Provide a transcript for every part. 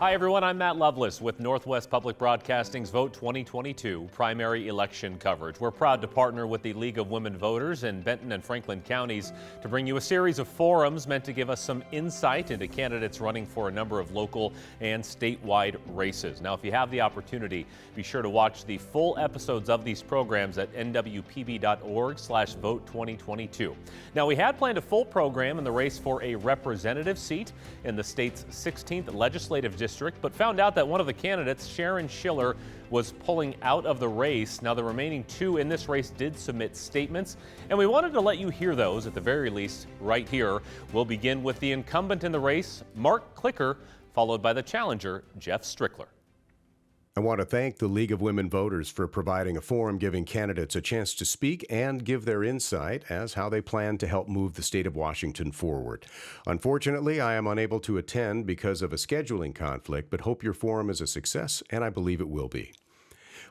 Hi everyone, I'm Matt Lovelace with Northwest Public Broadcasting's Vote 2022 primary election coverage. We're proud to partner with the League of Women Voters in Benton and Franklin counties to bring you a series of forums meant to give us some insight into candidates running for a number of local and statewide races. Now, if you have the opportunity, be sure to watch the full episodes of these programs at nwpb.org/vote2022. Now, we had planned a full program in the race for a representative seat in the state's 16th legislative district, but found out that one of the candidates, Sharon Schiller, was pulling out of the race. Now, the remaining two in this race did submit statements, and we wanted to let you hear those at the very least right here. We'll begin with the incumbent in the race, Mark Clicker, followed by the challenger, Jeff Strickler. I want to thank the League of Women Voters for providing a forum giving candidates a chance to speak and give their insight as how they plan to help move the state of Washington forward. Unfortunately, I am unable to attend because of a scheduling conflict, but hope your forum is a success, and I believe it will be.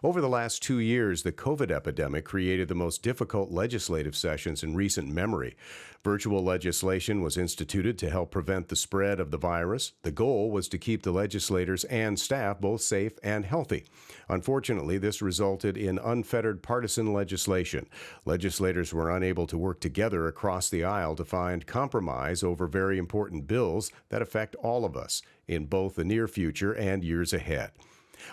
Over the last 2 years, the COVID epidemic created the most difficult legislative sessions in recent memory. Virtual legislation was instituted to help prevent the spread of the virus. The goal was to keep the legislators and staff both safe and healthy. Unfortunately, this resulted in unfettered partisan legislation. Legislators were unable to work together across the aisle to find compromise over very important bills that affect all of us in both the near future and years ahead.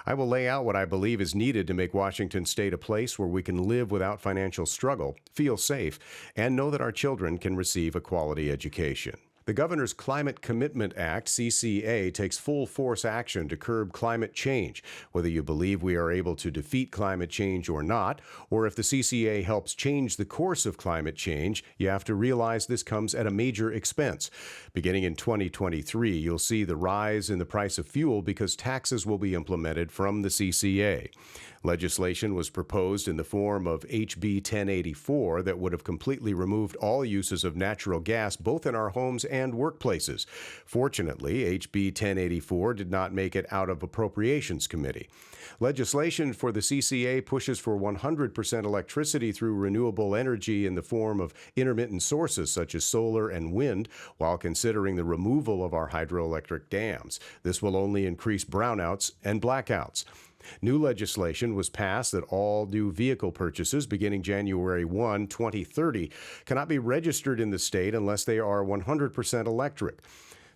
I will lay out what I believe is needed to make Washington State a place where we can live without financial struggle, feel safe, and know that our children can receive a quality education. The Governor's Climate Commitment Act, CCA, takes full force action to curb climate change. Whether you believe we are able to defeat climate change or not, or if the CCA helps change the course of climate change, you have to realize this comes at a major expense. Beginning in 2023, you'll see the rise in the price of fuel because taxes will be implemented from the CCA. Legislation was proposed in the form of HB 1084 that would have completely removed all uses of natural gas both in our homes and workplaces. Fortunately, HB 1084 did not make it out of Appropriations Committee. Legislation for the CCA pushes for 100% electricity through renewable energy in the form of intermittent sources such as solar and wind, while considering the removal of our hydroelectric dams. This will only increase brownouts and blackouts. New legislation was passed that all new vehicle purchases beginning January 1, 2030 cannot be registered in the state unless they are 100% electric.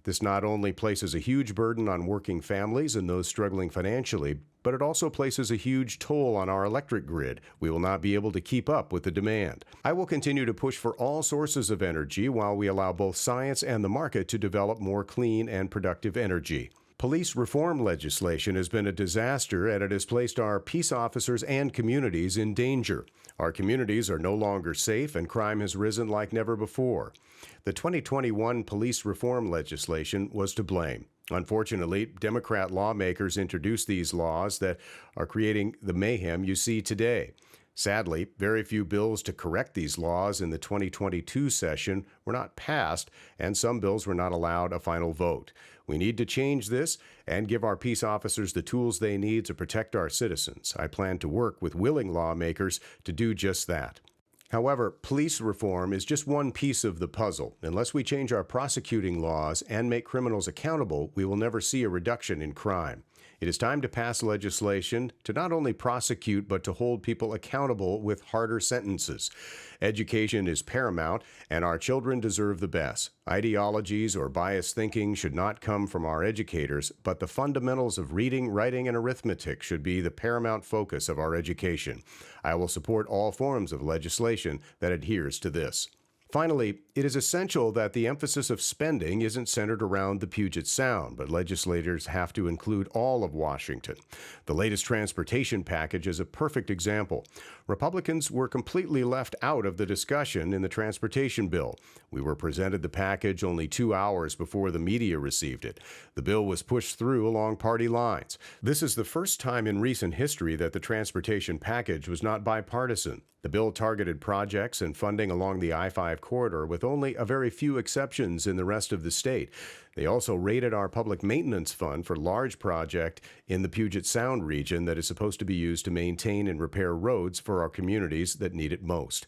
This not only places a huge burden on working families and those struggling financially, but it also places a huge toll on our electric grid. We will not be able to keep up with the demand. I will continue to push for all sources of energy while we allow both science and the market to develop more clean and productive energy. Police reform legislation has been a disaster, and it has placed our peace officers and communities in danger. Our communities are no longer safe, and crime has risen like never before. The 2021 police reform legislation was to blame. Unfortunately, Democrat lawmakers introduced these laws that are creating the mayhem you see today. Sadly, very few bills to correct these laws in the 2022 session were not passed, and some bills were not allowed a final vote. We need to change this and give our peace officers the tools they need to protect our citizens. I plan to work with willing lawmakers to do just that. However, police reform is just one piece of the puzzle. Unless we change our prosecuting laws and make criminals accountable, we will never see a reduction in crime. It is time to pass legislation to not only prosecute, but to hold people accountable with harder sentences. Education is paramount, and our children deserve the best. Ideologies or biased thinking should not come from our educators, but the fundamentals of reading, writing, and arithmetic should be the paramount focus of our education. I will support all forms of legislation that adheres to this. Finally, it is essential that the emphasis of spending isn't centered around the Puget Sound, but legislators have to include all of Washington. The latest transportation package is a perfect example. Republicans were completely left out of the discussion in the transportation bill. We were presented the package only 2 hours before the media received it. The bill was pushed through along party lines. This is the first time in recent history that the transportation package was not bipartisan. The bill targeted projects and funding along the I-5 corridor with only a very few exceptions in the rest of the state. They also raided our public maintenance fund for large project in the Puget Sound region that is supposed to be used to maintain and repair roads for our communities that need it most.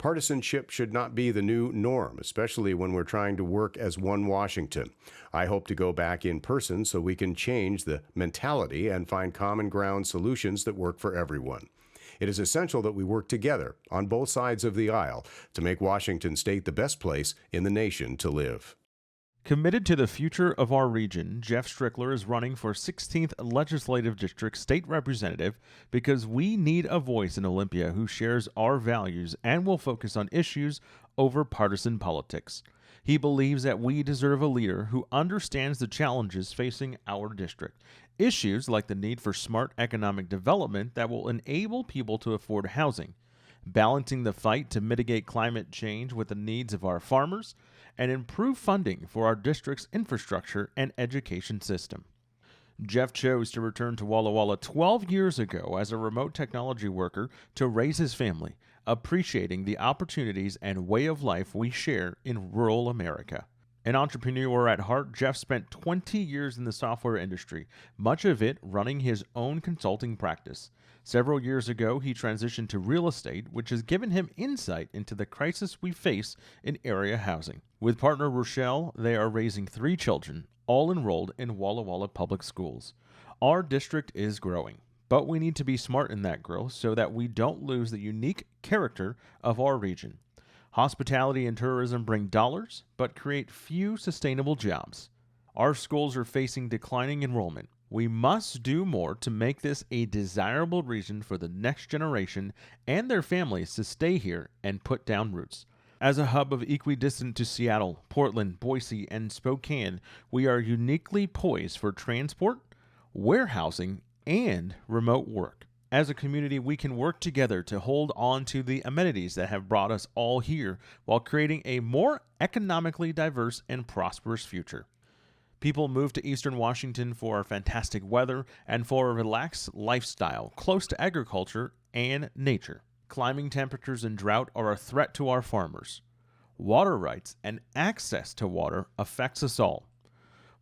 Partisanship should not be the new norm, especially when we're trying to work as one Washington. I hope to go back in person so we can change the mentality and find common ground solutions that work for everyone. It is essential that we work together on both sides of the aisle to make Washington State the best place in the nation to live. Committed to the future of our region, Jeff Strickler is running for 16th Legislative District State Representative because we need a voice in Olympia who shares our values and will focus on issues over partisan politics. He believes that we deserve a leader who understands the challenges facing our district. Issues like the need for smart economic development that will enable people to afford housing, balancing the fight to mitigate climate change with the needs of our farmers, and improve funding for our district's infrastructure and education system. Jeff chose to return to Walla Walla 12 years ago as a remote technology worker to raise his family, appreciating the opportunities and way of life we share in rural America. An entrepreneur at heart, Jeff spent 20 years in the software industry, much of it running his own consulting practice. Several years ago, he transitioned to real estate, which has given him insight into the crisis we face in area housing. With partner Rochelle, they are raising 3 children, all enrolled in Walla Walla Public Schools. Our district is growing, but we need to be smart in that growth so that we don't lose the unique character of our region. Hospitality and tourism bring dollars, but create few sustainable jobs. Our schools are facing declining enrollment. We must do more to make this a desirable region for the next generation and their families to stay here and put down roots. As a hub of equidistant to Seattle, Portland, Boise, and Spokane, we are uniquely poised for transport, warehousing, and remote work. As a community, we can work together to hold on to the amenities that have brought us all here while creating a more economically diverse and prosperous future. People move to Eastern Washington for fantastic weather and for a relaxed lifestyle close to agriculture and nature. Climbing temperatures and drought are a threat to our farmers. Water rights and access to water affects us all.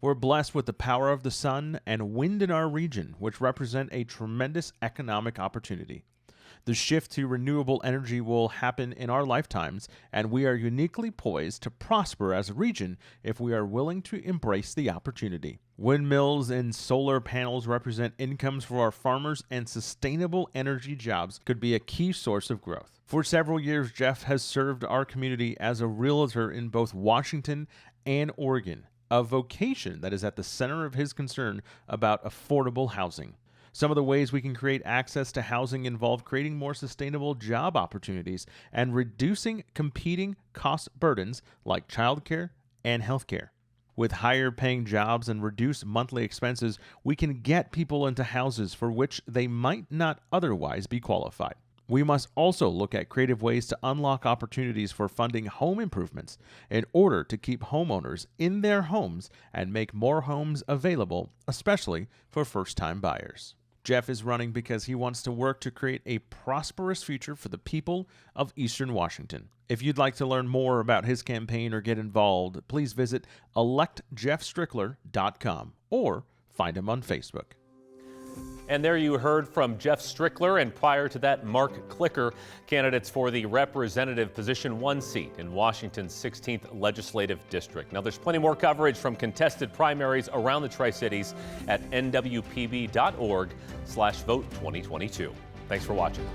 We're blessed with the power of the sun and wind in our region, which represent a tremendous economic opportunity. The shift to renewable energy will happen in our lifetimes, and we are uniquely poised to prosper as a region if we are willing to embrace the opportunity. Windmills and solar panels represent incomes for our farmers, and sustainable energy jobs could be a key source of growth. For several years, Jeff has served our community as a realtor in both Washington and Oregon, a vocation that is at the center of his concern about affordable housing. Some of the ways we can create access to housing involve creating more sustainable job opportunities and reducing competing cost burdens like childcare and healthcare. With higher paying jobs and reduced monthly expenses, we can get people into houses for which they might not otherwise be qualified. We must also look at creative ways to unlock opportunities for funding home improvements in order to keep homeowners in their homes and make more homes available, especially for first-time buyers. Jeff is running because he wants to work to create a prosperous future for the people of Eastern Washington. If you'd like to learn more about his campaign or get involved, please visit electjeffstrickler.com or find him on Facebook. And there you heard from Jeff Strickler, and prior to that, Mark Clicker, candidates for the Representative Position 1 seat in Washington's 16th Legislative District. Now, there's plenty more coverage from contested primaries around the Tri-Cities at nwpb.org/vote2022. Thanks for watching.